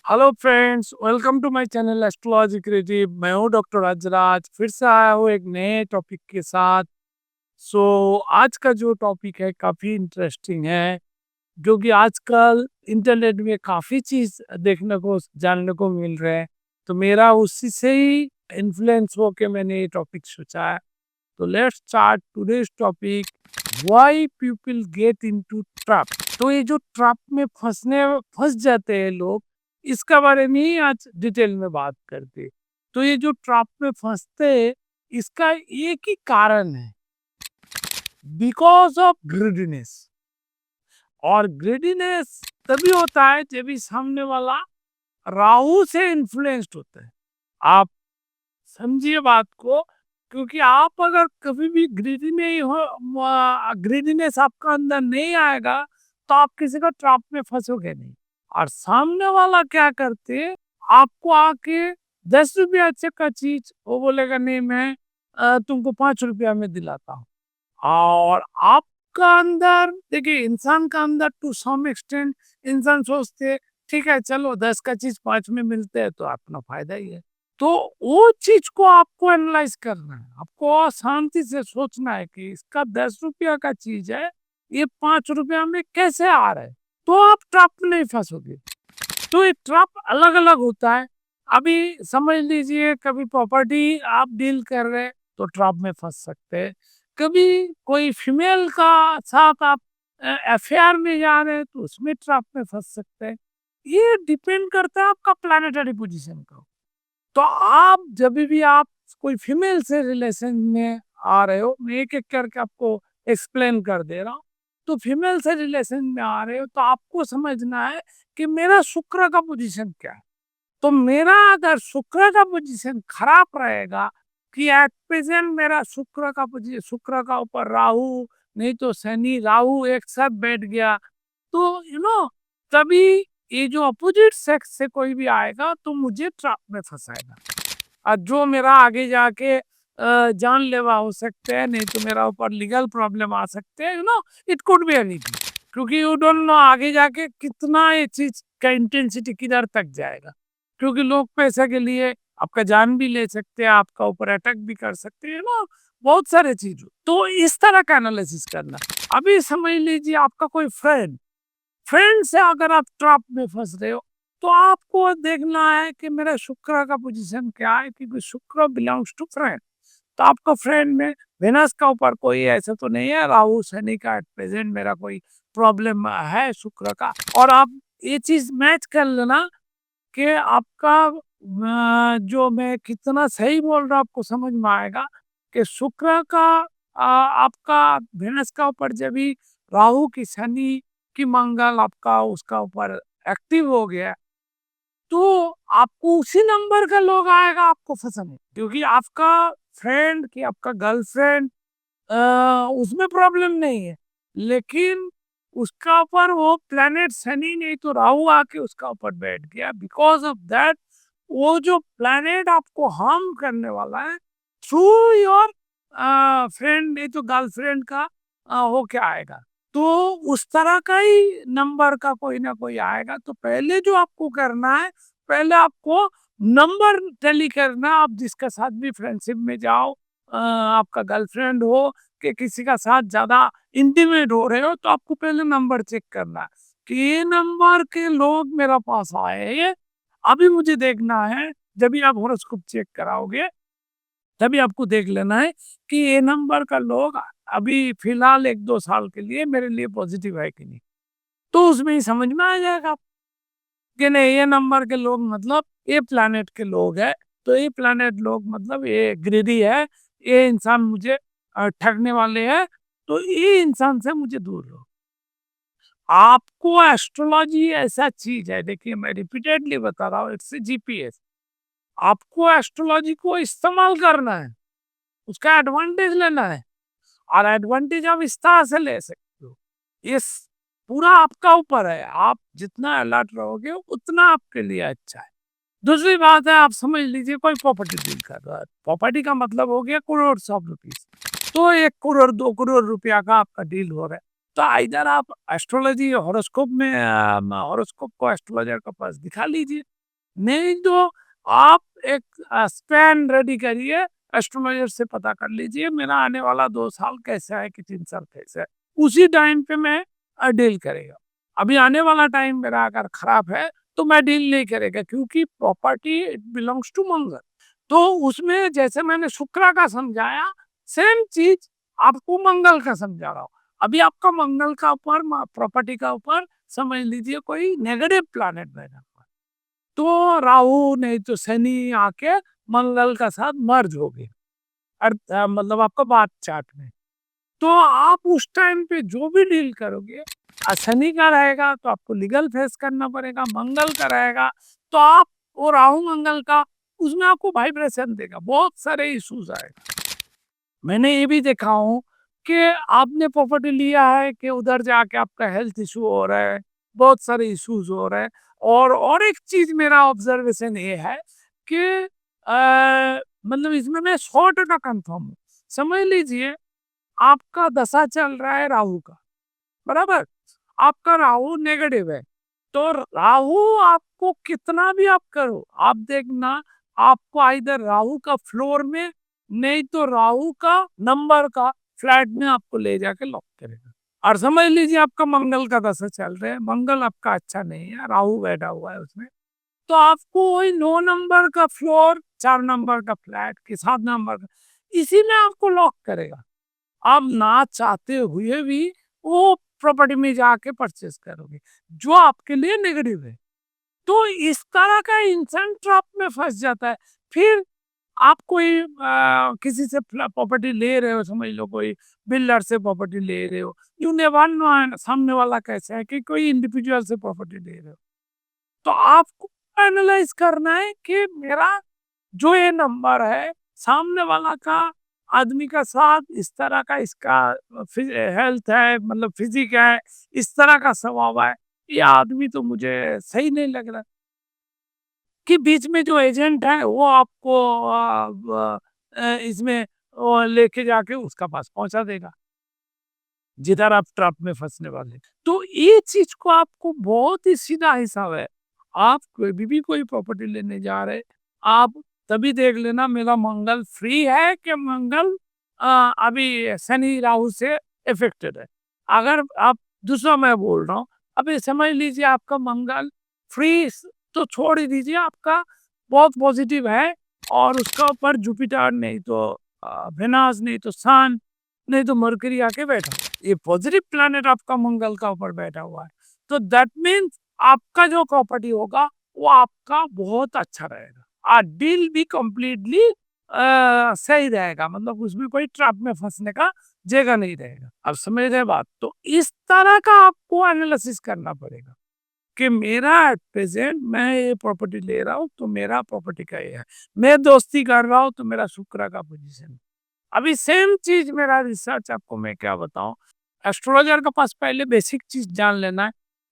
Hello friends, welcome to my channel astrology creative. मैं हूं doctor Rajaraja, फिर से आया हूं एक नए टॉपिक के साथ। आज का जो टॉपिक है काफ़ी इंटरेस्टिंग है, क्योंकि आजकल इंटरनेट में काफ़ी चीज़ देखने को जानने को मिल रहा है। तो मेरा उसी से ही इन्फ्लुएंस होके मैंने ये टॉपिक सोचा है। तो let's start today's topic, why people get into trap. तो ये जो ट्रैप में फंस जाते हैं लोग, इसका बारे में ही आज डिटेल में बात करते हैं। तो ये जो ट्रैप में फंसते हैं, इसका एक ही कारण है, बिकॉज ऑफ ग्रीडीनेस। और ग्रीडीनेस तभी होता है जब भी सामने वाला राहु से इन्फ्लुएंस्ड होता है। आप समझिए बात को, क्योंकि आप अगर कभी भी ग्रीडी नहीं हो, ग्रीडीनेस आपका अंदर नहीं आएगा, तो आप किसी का ट्रैप में फंसोगे नहीं। और सामने वाला क्या करते, आपको आके 10 रुपया अच्छे का चीज वो बोलेगा नहीं, मैं तुमको 5 रुपया में दिलाता हूँ। और आपका अंदर देखिए, इंसान का अंदर टू सम एक्सटेंट इंसान सोचते ठीक है, चलो 10 का चीज 5 में मिलते हैं तो अपना फायदा ही है। तो वो चीज को आपको एनालाइज करना है, आपको शांति से सोचना है कि इसका 10 रुपया का चीज है, ये 5 रुपया में कैसे आ रहा है, तो आप ट्रैप में नहीं फंसोगे। तो ये ट्रैप अलग अलग होता है। अभी समझ लीजिए, कभी प्रॉपर्टी आप डील कर रहे हैं तो ट्रैप में फंस सकते हैं। कभी कोई फीमेल का साथ आप अफेयर में जा रहे हैं तो उसमें ट्रैप में फंस सकते हैं। ये डिपेंड करता है आपका प्लानिटरी पोजीशन का। तो आप जब भी आप कोई फीमेल से रिलेशन में आ रहे हो, मैं एक एक करके आपको एक्सप्लेन कर दे रहा हूँ। तो फीमेल से रिलेशन में आ रहे हो तो आपको समझना है कि मेरा शुक्र का पोजीशन क्या है। तो मेरा अगर शुक्र का पोजीशन खराब रहेगा, कि एट प्रेजेंट मेरा शुक्र का पोजीशन, शुक्र का ऊपर राहु, नहीं तो शनि राहु एक साथ बैठ गया, तो तभी ये जो अपोजिट सेक्स से कोई भी आएगा तो मुझे ट्रैप में फंसाएगा। और जो मेरा आगे जाके जानलेवा हो सकते हैं, नहीं तो मेरा ऊपर लीगल प्रॉब्लम आ सकते हैं। इट कुड बी एनीथिंग, क्योंकि यू डोंट नो आगे जाके कितना ये चीज का इंटेंसिटी किधर तक जाएगा। क्योंकि लोग पैसे के लिए आपका जान भी ले सकते हैं, आपका ऊपर अटैक भी कर सकते हैं ना, बहुत सारे चीज। तो इस तरह का एनालिसिस करना। अभी समझ लीजिए, आपका कोई फ्रेंड फ्रेंड से अगर आप ट्रैप में फंस रहे हो, तो आपको देखना है कि मेरा शुक्र का पोजीशन क्या है, क्योंकि शुक्र बिलोंग्स टू फ्रेंड। तो आपका फ्रेंड में वेनस का ऊपर कोई ऐसा तो नहीं है, राहु शनि का एट प्रेजेंट मेरा कोई प्रॉब्लम है शुक्र का। और आप ये चीज मैच कर लेना कि आपका जो मैं कितना सही बोल रहा हूं, आपको समझ में आएगा कि शुक्र का आपका वेनस का ऊपर जब भी राहु की शनि की मंगल आपका उसका ऊपर एक्टिव हो गया, तो आपको उसी नंबर का लोग आएगा आपको फंसाने। क्योंकि आपका फ्रेंड कि आपका गर्लफ्रेंड, उसमें प्रॉब्लम नहीं है, लेकिन उसका ऊपर वो प्लेनेट शनि नहीं तो राहु आके उसका ऊपर बैठ गया। बिकॉज ऑफ दैट, वो जो प्लेनेट आपको हार्म करने वाला है थ्रू योर फ्रेंड, नहीं तो गर्लफ्रेंड का होके आएगा। तो उस तरह का ही नंबर का कोई ना कोई आएगा। तो पहले जो आपको करना है, पहले आपको नंबर टैली करना। आप जिसके साथ भी फ्रेंडशिप में जाओ, आपका गर्लफ्रेंड हो कि किसी का साथ ज्यादा इंटीमेट हो रहे हो, तो आपको पहले नंबर चेक करना है कि ये नंबर के लोग मेरा पास आए हैं। ये अभी मुझे देखना है, जब भी आप हॉरोस्कोप चेक कराओगे तभी आपको देख लेना है कि ये नंबर का लोग अभी फिलहाल 1-2 साल के लिए मेरे लिए पॉजिटिव है कि नहीं। तो उसमें ही समझ में आ जाएगा कि नहीं, ये नंबर के लोग मतलब ये प्लैनेट के लोग हैं। तो ये प्लैनेट लोग मतलब ये ग्रीडी है, ये इंसान मुझे ठगने वाले हैं, तो ये इंसान से मुझे दूर रहो। आपको एस्ट्रोलॉजी ऐसा चीज है, देखिए मैं रिपीटेडली बता रहा हूँ, इट्स जीपीएस। आपको एस्ट्रोलॉजी को इस्तेमाल करना है, उसका एडवांटेज लेना है। और एडवांटेज आप इस तरह से ले सकते हो, इस पूरा आपका ऊपर है। आप जितना अलर्ट रहोगे उतना आपके लिए अच्छा है। दूसरी बात है, आप समझ लीजिए कोई प्रॉपर्टी डील कर रहा है। प्रॉपर्टी का मतलब हो गया करोड़ ऑफ रुपीज। तो 1 करोड़ 2 करोड़ रुपया का आपका डील हो रहा है। तो इधर आप एस्ट्रोलॉजी हॉरोस्कोप में हॉरोस्कोप को एस्ट्रोलॉजर के पास दिखा लीजिए। नहीं तो आप एक स्पैन रेडी करिए, एस्ट्रोलॉजर से पता कर लीजिए मेरा आने वाला 2 साल कैसा है कि 3 साल कैसा है, उसी टाइम पे मैं डील करेगा। अभी आने वाला टाइम मेरा अगर खराब है तो मैं डील नहीं करेगा, क्योंकि प्रॉपर्टी इट बिलोंग्स टू मंगल। तो उसमें जैसे मैंने शुक्र का समझाया, सेम चीज आपको मंगल का समझा रहा हूँ। अभी आपका मंगल का ऊपर प्रॉपर्टी का ऊपर समझ लीजिए कोई नेगेटिव प्लैनेट बैठा हुआ है, तो राहु नहीं तो शनि आके मंगल का साथ मर्ज हो गए, मतलब आपका बात चार्ट में। तो आप उस टाइम पे जो भी डील करोगे, शनि का रहेगा तो आपको लीगल फेस करना पड़ेगा, मंगल का रहेगा तो आप वो राहु मंगल का उसमें आपको वाइब्रेशन देगा, बहुत सारे इश्यूज आएगा। मैंने ये भी देखा हूँ कि आपने प्रॉपर्टी लिया है कि उधर जाके आपका हेल्थ इशू हो रहा है, बहुत सारे इश्यूज हो रहे हैं। और एक चीज मेरा ऑब्जर्वेशन ये है कि मतलब इसमें मैं 100% कंफर्म हूँ। समझ लीजिए आपका दशा चल रहा है राहु का, बराबर, आपका राहु नेगेटिव है, तो राहु आपको कितना भी आप करो, आप देखना आपको आइधर राहु का फ्लोर में नहीं तो राहु का नंबर का फ्लैट में आपको ले जाके लॉक करेगा। और समझ लीजिए आपका मंगल का दशा चल रहा है, मंगल आपका अच्छा नहीं है, राहु बैठा हुआ है उसमें, तो आपको वही 9 नंबर का फ्लोर, 4 नंबर का फ्लैट कि 7 नंबर का, इसी में आपको लॉक करेगा। आप ना चाहते हुए भी वो प्रॉपर्टी में जाके परचेस करोगे, जो आपके लिए नेगेटिव है। तो इस तरह का इंसान ट्रैप में फंस जाता है। फिर आप कोई किसी से प्रॉपर्टी ले रहे हो, समझ लो कोई बिल्डर से प्रॉपर्टी ले रहे हो, यू नेवर नो सामने वाला कैसा है, कि कोई इंडिविजुअल से प्रॉपर्टी ले रहे हो, तो आपको एनालाइज करना है कि मेरा जो ये नंबर है, सामने वाला का आदमी का साथ इस तरह का इसका हेल्थ है, मतलब फिजिक है, इस तरह का स्वभाव है, ये आदमी तो मुझे सही नहीं लग रहा। कि बीच में जो एजेंट है वो आपको इसमें लेके जाके उसका पास पहुंचा देगा जिधर आप ट्रैप में फंसने वाले। तो ये चीज को आपको बहुत ही सीधा हिसाब है। आप कोई भी कोई प्रॉपर्टी लेने जा रहे, आप तभी देख लेना मेरा मंगल फ्री है कि मंगल अभी शनि राहु से इफेक्टेड है। अगर आप दूसरा मैं बोल रहा हूँ, अभी समझ लीजिए आपका मंगल फ्री तो छोड़ ही दीजिए, आपका बहुत पॉजिटिव है और उसका ऊपर जुपिटर नहीं तो वेनस नहीं तो सन नहीं तो मरकरी आके बैठा, ये पॉजिटिव प्लैनेट आपका मंगल का ऊपर बैठा हुआ है। तो दैट मीन्स आपका जो प्रॉपर्टी होगा वो आपका बहुत अच्छा रहेगा और डील भी कंप्लीटली सही रहेगा, मतलब उसमें कोई ट्रैप में फंसने का जगह नहीं रहेगा। अब समझ रहे बात, तो इस तरह का आपको एनालिसिस करना पड़ेगा कि मेरा एट प्रेजेंट मैं ये प्रॉपर्टी ले रहा हूँ तो मेरा प्रॉपर्टी का ये है, मैं दोस्ती कर रहा हूँ तो मेरा शुक्र का पोजीशन। अभी सेम चीज मेरा रिसर्च आपको मैं क्या बताऊं, एस्ट्रोलॉजर के पास पहले बेसिक चीज जान लेना है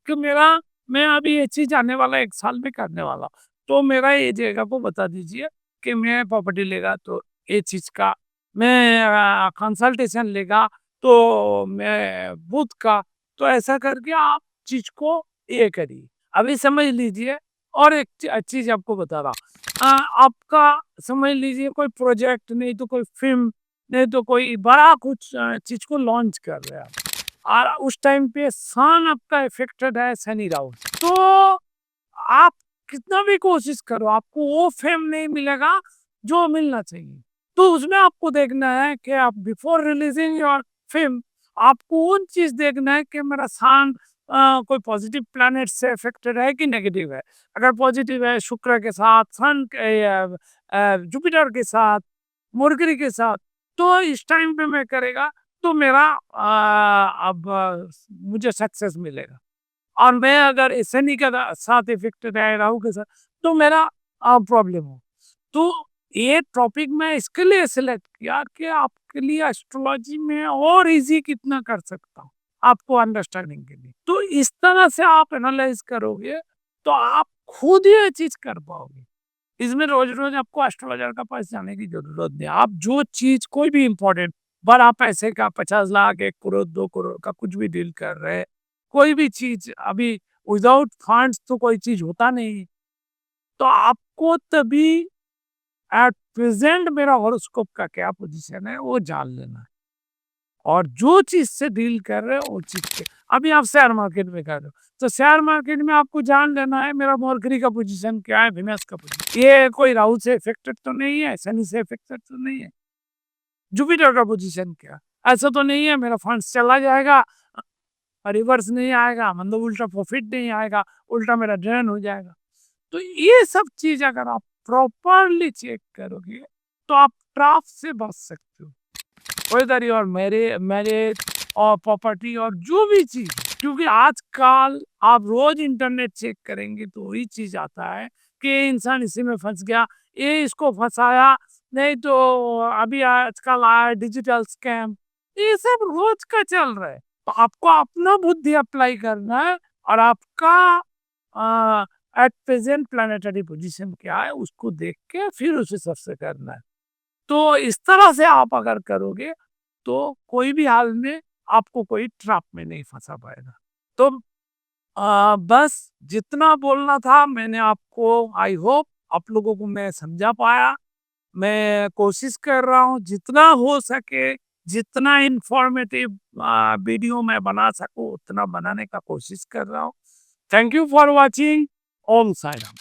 कि मेरा, मैं अभी ये चीज आने वाला 1 साल में करने वाला हूं, तो मेरा ये जगह को बता दीजिए कि मैं प्रॉपर्टी लेगा तो ये चीज का, मैं कंसल्टेशन लेगा तो मैं बुध का, तो ऐसा करके आप चीज को ये करिए। अभी समझ लीजिए, और एक चीज आपको बता रहा हूं, आपका समझ लीजिए कोई प्रोजेक्ट नहीं तो कोई फिल्म नहीं तो कोई बड़ा कुछ चीज को लॉन्च कर रहे हैं आप, और उस टाइम पे सन आपका इफेक्टेड है शनि राहु, तो आप कितना भी कोशिश करो आपको वो फेम नहीं मिलेगा जो मिलना चाहिए। तो उसमें आपको देखना है कि आप बिफोर रिलीजिंग योर फिल्म, आपको उन चीज देखना है कि मेरा सन कोई पॉजिटिव प्लैनेट से इफेक्टेड है कि नेगेटिव है। अगर पॉजिटिव है शुक्र के साथ, सन जुपिटर के साथ, मुर्गरी के साथ, तो इस टाइम पे मैं करेगा तो मेरा अब मुझे सक्सेस मिलेगा। और मैं अगर शनि के साथ इफेक्ट रह राहु के साथ तो मेरा प्रॉब्लम हो। तो ये टॉपिक मैं इसके लिए सिलेक्ट किया कि आपके लिए एस्ट्रोलॉजी में और इजी कितना कर सकता हूँ आपको अंडरस्टैंडिंग के लिए। तो इस तरह से आप एनालाइज करोगे तो आप खुद ही ये चीज कर पाओगे। इसमें रोज रोज आपको एस्ट्रोलॉजर का पास जाने की जरूरत नहीं। आप जो चीज कोई भी इंपॉर्टेंट बड़ा पैसे का 50 लाख 1 करोड़ 2 करोड़ का कुछ भी डील कर रहे हैं, कोई भी चीज अभी विदाउट फंड्स तो कोई चीज होता नहीं। तो आपको तभी एट प्रेजेंट मेरा हॉरोस्कोप का क्या पोजीशन है वो जान लेना है। और जो चीज से डील कर रहे हो वो चीज के, अभी आप शेयर मार्केट में कर रहे हो तो शेयर मार्केट में आपको जान लेना है मेरा मरकरी का पोजीशन क्या है, विनस का पोजीशन, ये कोई राहु से इफेक्टेड तो नहीं है, शनि से इफेक्टेड तो नहीं है, जुपिटर का पोजीशन क्या, ऐसा तो नहीं है मेरा फंड्स चला जाएगा, रिवर्स नहीं आएगा, मतलब उल्टा प्रॉफिट नहीं आएगा, उल्टा मेरा ड्रेन हो जाएगा। तो ये सब चीज अगर आप प्रॉपरली चेक करोगे तो आप ट्रैप से बच सकते हो, वेदर योर मैरिज और प्रॉपर्टी और जो भी चीज। क्योंकि आजकल आप रोज इंटरनेट चेक करेंगे तो वही चीज आता है कि ये इंसान इसी में फंस गया, ये इसको फंसाया, नहीं तो अभी आजकल आया डिजिटल स्कैम, ये सब रोज का चल रहा है। तो आपको अपना बुद्धि अप्लाई करना है और आपका एट प्रेजेंट प्लानिटरी पोजीशन क्या है उसको देख के फिर उस हिसाब से करना है। तो इस तरह से आप अगर करोगे तो कोई भी हाल में आपको कोई ट्रैप में नहीं फंसा पाएगा। तो बस जितना बोलना था मैंने आपको, आई होप आप लोगों को मैं समझा पाया। मैं कोशिश कर रहा हूँ जितना हो सके, जितना इंफॉर्मेटिव वीडियो मैं बना सकूं उतना बनाने का कोशिश कर रहा हूँ। Thank you for watching. Om Sai Ram.